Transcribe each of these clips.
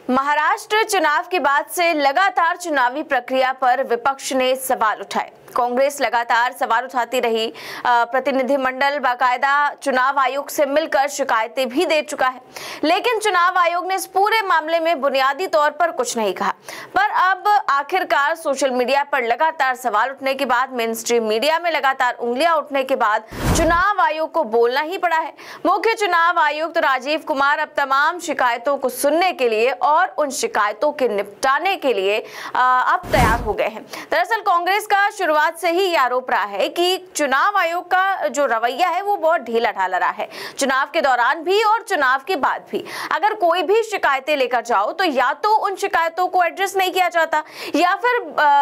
महाराष्ट्र चुनाव के बाद से लगातार चुनावी प्रक्रिया पर विपक्ष ने सवाल उठाए। कांग्रेस लगातार सवाल उठाती रही। प्रतिनिधिमंडल बाकायदा चुनाव आयोग से मिलकर शिकायतें भी दे चुका है, लेकिन चुनाव आयोग ने इस पूरे मामले में बुनियादी तौर पर कुछ नहीं कहा। पर अब आखिरकार सोशल मीडिया पर लगातार सवाल उठने के बाद, मेन स्ट्रीम मीडिया में लगातार उंगलियां उठने के बाद चुनाव आयोग को बोलना ही पड़ा है। मुख्य चुनाव आयुक्त राजीव कुमार अब तमाम शिकायतों को सुनने के लिए और उन शिकायतों के निपटाने के लिए अब तैयार हो गए हैं। दरअसल कांग्रेस का शुरुआत से ही ये आरोप रहा है कि चुनाव आयोग का जो रवैया है वो बहुत ढीला ढाला रहा है। चुनाव के दौरान भी और चुनाव के बाद भी अगर कोई भी शिकायतें लेकर जाओ तो या तो उन शिकायतों को एड्रेस नहीं किया जाता या फिर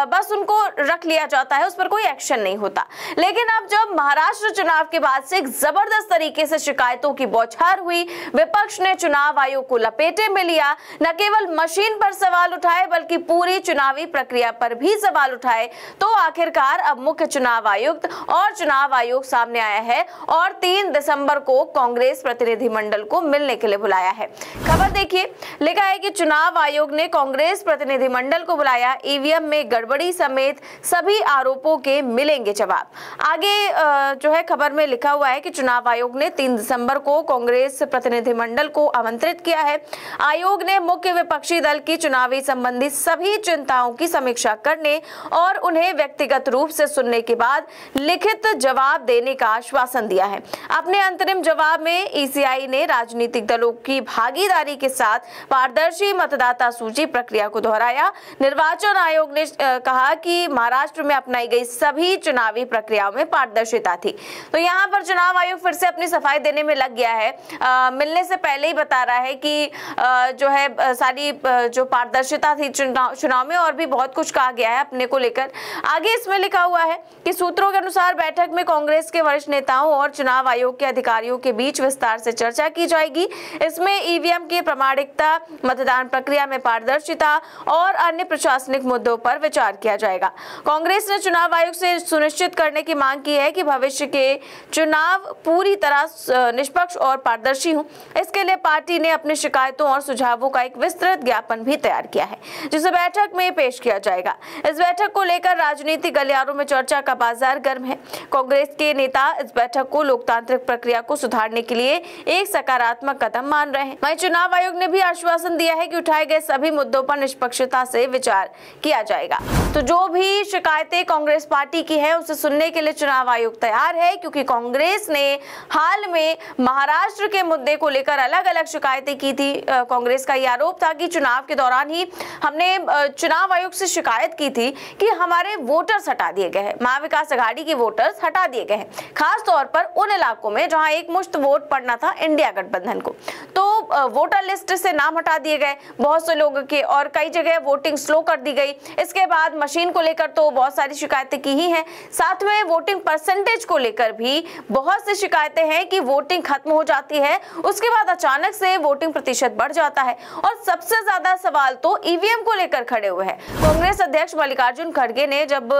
बस उनको रख लिया जाता है, उस पर कोई एक्शन नहीं होता। लेकिन अब जब महाराष्ट्र चुनाव के बाद से एक जबरदस्त तरीके से शिकायतों की बौछार हुई, विपक्ष ने चुनाव आयोग को लपेटे में लिया, न केवल मशीन पर सवाल उठाए बल्कि पूरी चुनावी प्रक्रिया पर भी सवाल उठाए, तो आखिरकार अब मुख्य चुनाव आयुक्त और चुनाव आयोग सामने आया है और 3 दिसंबर को कांग्रेस प्रतिनिधिमंडल को मिलने के लिए बुलाया है। खबर देखिए, लिखा है कि चुनाव आयोग ने कांग्रेस प्रतिनिधिमंडल को बुलाया, ईवीएम में गड़बड़ी समेत सभी आरोपों के मिलेंगे जवाब। आगे जो है खबर में लिखा हुआ है कि चुनाव आयोग ने 3 दिसंबर को कांग्रेस प्रतिनिधिमंडल को आमंत्रित किया है। आयोग ने मुख्य विपक्षी दल की चुनावी संबंधी सभी चिंताओं की समीक्षा करने और उन्हें व्यक्तिगत रूप से सुनने के बाद लिखित जवाब देने का आश्वासन दिया है। अपने अंतरिम जवाब में ईसीआई ने राजनीतिक दलों की भागीदारी के साथ पारदर्शी मतदाता सूची प्रक्रिया को दोहराया। निर्वाचन आयोग ने कहा कि महाराष्ट्र में अपनाई गई सभी चुनावी प्रक्रियाओं में पारदर्शिता थी। तो यहाँ पर चुनाव आयोग फिर से अपनी सफाई देने में लग गया है। मिलने से पहले ही बता रहा है कि जो है सारी जो पारदर्शिता थी चुनाव में, और भी बहुत कुछ कहा गया है अपने को लेकर। आगे इसमें लिखा हुआ है कि सूत्रों के अनुसार बैठक में कांग्रेस के वरिष्ठ नेताओं और चुनाव आयोग के अधिकारियों के बीच विस्तार से चर्चा की जाएगी। इसमें ईवीएम की प्रामाणिकता, मतदान प्रक्रिया में पारदर्शिता और अन्य प्रशासनिक मुद्दों पर विचार किया जाएगा। कांग्रेस ने चुनाव आयोग से सुनिश्चित करने की मांग की है कि भविष्य के चुनाव पूरी तरह निष्पक्ष और पारदर्शी हों। इसके लिए पार्टी ने अपनी शिकायतों और सुझावों का एक विस्तृत ज्ञापन भी तैयार किया है, जिसे बैठक में पेश किया जाएगा। इस बैठक को लेकर राजनीतिक गलियारों में चर्चा का बाजार गर्म है। कांग्रेस के नेता इस बैठक को लोकतांत्रिक प्रक्रिया को सुधारने के लिए एक सकारात्मक कदम मान रहे हैं। वहीं चुनाव आयोग ने भी आश्वासन दिया है कि उठाए गए सभी मुद्दों पर निष्पक्षता से विचार किया जाएगा। तो जो भी शिकायतें कांग्रेस पार्टी की है उसे सुनने के लिए चुनाव आयोग तैयार है, क्योंकि कांग्रेस ने हाल में महाराष्ट्र के मुद्दे को लेकर अलग अलग शिकायतें की थी। कांग्रेस का यह आरोप था कि चुनाव के दौरान ही हमने चुनाव आयोग से शिकायत की थी कि हमारे वोटर्स हटा दिए गए हैं, महाविकास आघाड़ी के वोटर्स हटा दिए गए हैं, खास तौर पर उन इलाकों में जहां एक मुश्त वोट पड़ना था इंडिया गठबंधन को। तो वोटर लिस्ट से नाम हटा दिए गए बहुत से लोगों के, और कई जगह वोटिंग स्लो कर दी गई। इसके बाद मशीन को लेकर तो बहुत सारी शिकायतें की ही हैं, साथ में वोटिंग परसेंटेज को लेकर भी बहुत सी शिकायतें हैं कि वोटिंग खत्म हो जाती है, उसके बाद अचानक से वोटिंग प्रतिशत बढ़ जाता है। और सबसे ज्यादा सवाल तो ईवीएम को लेकर खड़े हुए हैं। कांग्रेस अध्यक्ष मल्लिकार्जुन खड़गे ने जब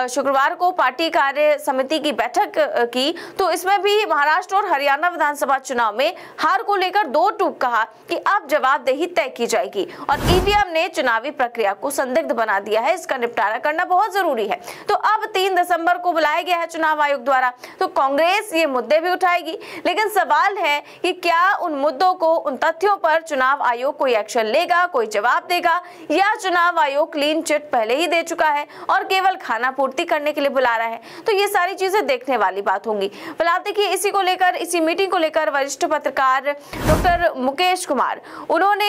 शुक्रवार को पार्टी कार्य समिति की बैठक की तो इसमें भी महाराष्ट्र और हरियाणा विधानसभा चुनाव में हार को लेकर 2 टूक कहा कि अब जवाबदेही तय की जाएगी और ईवीएम ने चुनावी प्रक्रिया को संदिग्ध बना दिया है, इसका निपटारा करना बहुत जरूरी है। तो अब 3 दिसंबर को बुलाया गया है चुनाव आयोग द्वारा, तो कांग्रेस ये मुद्दे भी उठाएगी। लेकिन सवाल है कि क्या उन मुद्दों को, उन तथ्यों पर चुनाव आयोग कोई एक्शन लेगा, कोई जवाब देगा, या चुनाव आयोग क्लीन चिट पहले ही दे चुका है और केवल खाना पूर्ति करने के लिए बुला रहा है। तो ये सारी चीजें देखने वाली बात होंगी। फिलहाल देखिए, इसी को लेकर, इसी मीटिंग को लेकर वरिष्ठ पत्रकार डॉक्टर मुकेश कुमार, उन्होंने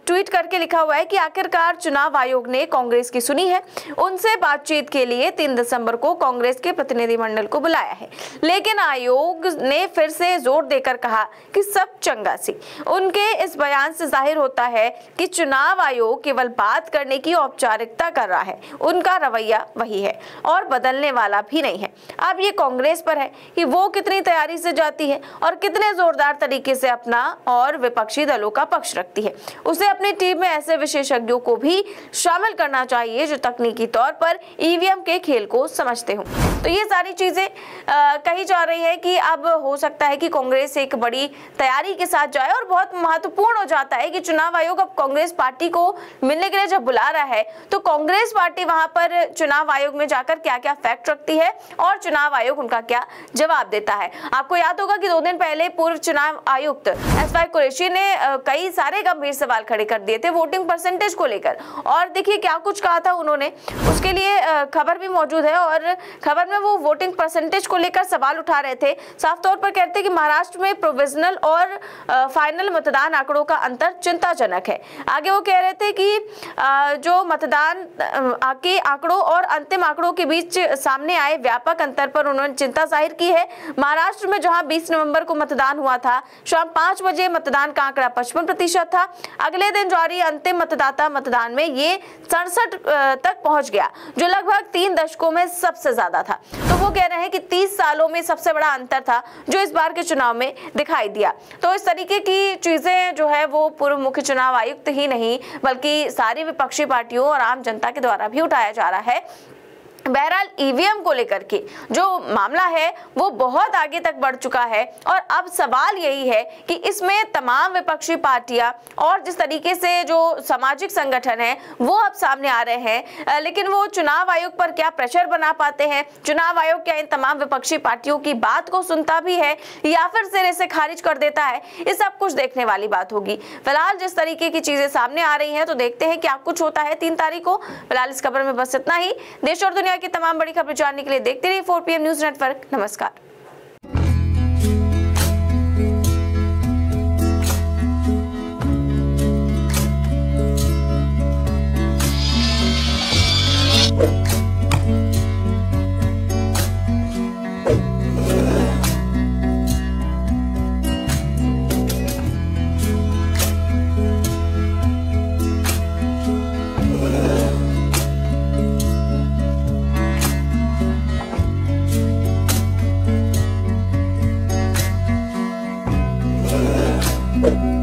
ट्वीट करके लिखा हुआ है कि आखिरकार चुनाव आयोग ने कांग्रेस की सुनी है, उनसे बातचीत के लिए 3 दिसंबर को कांग्रेस के प्रतिनिधिमंडल को बुलाया है। लेकिन आयोग ने फिर से जोर देकर कहा कि सब चंगा सी। उनके इस बयान से जाहिर होता है कि चुनाव आयोग केवल बात करने की औपचारिकता कर रहा है, उनका रवैया वही ही है और बदलने वाला भी नहीं है। अब ये कांग्रेस पर है कि वो कितनी तैयारी से जाती है और कितने जोरदार तरीके से अपना और विपक्षी दलों का पक्ष रखती है। उसे अपनी टीम में ऐसे विशेषज्ञों को भी शामिल करना चाहिए जो तकनीकी तौर पर ईवीएम के खेल को समझते हो। तो ये सारी चीजें कही जा रही है कि अब हो सकता है कि कांग्रेस एक बड़ी तैयारी के साथ जाए और बहुत महत्वपूर्ण हो जाता है कि चुनाव आयोग अब कांग्रेस पार्टी को मिलने के लिए जब बुला रहा है तो कांग्रेस पार्टी वहां पर चुनाव आयोग में जाकर क्या क्या फैक्ट रखती है और चुनाव आयोग उनका क्या जवाब देता है। आपको याद होगा कि 2 दिन पहले पूर्व चुनाव आयुक्त एसवाई कुरैशी ने कई सारे गंभीर सवाल खड़े कर दिए थे वोटिंग परसेंटेज को लेकर, और देखिए क्या कुछ कहा था उन्होंने। उसके लिए खबर भी मौजूद है और खबर में वो वोटिंग परसेंटेज को लेकर सवाल उठा रहे थे। साफ तौर पर कहते कि महाराष्ट्र में प्रोविजनल और फाइनल मतदान आंकड़ों का अंतर चिंताजनक है। आगे वो कह रहे थे कि जो मतदान के आंकड़ों और अंतिम आंकड़ों के बीच सामने आए व्यापक अंतर पर उन्होंने चिंता जाहिर की है। महाराष्ट्र में जहां 20 नवंबर को मतदान हुआ था, शाम 5 बजे मतदान का आंकड़ा 55% था। अगले दिन जारी अंतिम मतदाता मतदान में ये 67 तक पहुंच गया, जो लगभग 3 दशकों में सबसे ज्यादा था। तो वो कह रहे हैं कि 30 सालों में सबसे बड़ा अंतर था जो इस बार के चुनाव में दिखाई दिया। तो इस तरीके की चीजें जो है वो पूर्व मुख्य चुनाव आयुक्त ही नहीं बल्कि सारी विपक्षी पार्टियों और आम जनता के द्वारा भी उठाया जा रहा है। बहरहाल ईवीएम को लेकर के जो मामला है वो बहुत आगे तक बढ़ चुका है और अब सवाल यही है कि इसमें तमाम विपक्षी पार्टियां और जिस तरीके से जो सामाजिक संगठन है वो अब सामने आ रहे हैं, लेकिन वो चुनाव आयोग पर क्या प्रेशर बना पाते हैं, चुनाव आयोग क्या इन तमाम विपक्षी पार्टियों की बात को सुनता भी है या फिर सिरे से खारिज कर देता है, ये सब कुछ देखने वाली बात होगी। फिलहाल जिस तरीके की चीजें सामने आ रही हैं तो देखते हैं क्या कुछ होता है 3 तारीख को। फिलहाल इस खबर में बस इतना ही। देश और दुनिया की तमाम बड़ी खबरें जानने के लिए देखते रहिए 4 PM न्यूज नेटवर्क। नमस्कार। you